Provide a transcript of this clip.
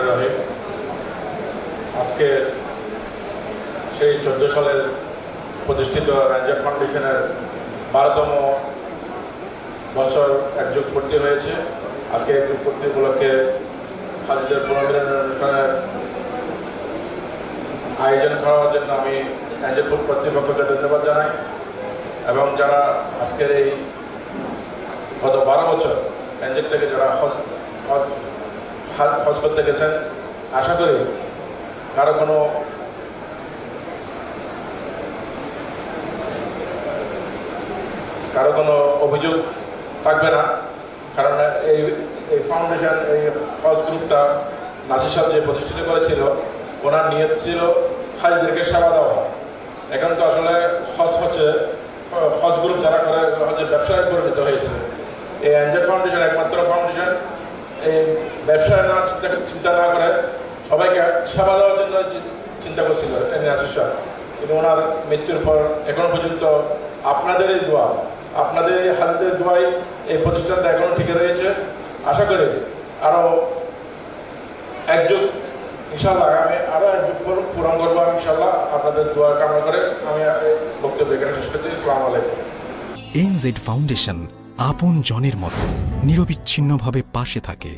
রহমানির রহিম। আজকে সেই 14 সালের প্রতিষ্ঠিত রেঞ্জার ফাউন্ডেশনের 12তম বছর একযোগ পূর্তি হয়েছে। আজকে একযোগ পূর্তি উপলক্ষে হাজিদের পুনর্মিলনের অনুষ্ঠানের আয়োজন করার জন্য আমি রেঞ্জার ফুড কর্তৃপক্ষকে ধন্যবাদ জানাই এবং যারা আজকের এই গত 12 বছর রেঞ্জার থেকে যারা হজ করতে গেছেন, আশা করি কারো কোনো অভিযোগ থাকবে না। কারণ এই ফাউন্ডেশন, এই হজ গ্রুপটা নাসির সাহেব যে প্রতিষ্ঠিত করেছিল, ওনার নিয়ত ছিল হাজদেরকে সেবা দেওয়া। এখন তো আসলে হজ গ্রুপ যারা করে হজের ব্যবসায় পরিণত হয়েছে। এই রেঞ্জার ফাউন্ডেশন একমাত্র ফাউন্ডেশন এই ব্যবসায় চিন্তা না করে সবাইকে সেবা দেওয়ার জন্য চিন্তা করছিল নাসির সাহেব। কিন্তু ওনার মৃত্যুর পর এখনো পর্যন্ত আপনাদের এই দোয়া, আপনাদের এই হাজিদের দোয়াই এই প্রতিষ্ঠানটা এখনো টিকে রয়েছে। আশা করি আরও একযুগ ইনশাল্লাহ, আমি আরও একযুগ পূরণ করবো আমি ইনশাল্লাহ। আপনাদের দোয়া কামনা করে আমি বক্তব্য এখানে শেষ করছি। আসসালামু আলাইকুম। এনজেড ফাউন্ডেশন আপন জনের মতো নিরবিচ্ছিন্নভাবে পাশে থাকে।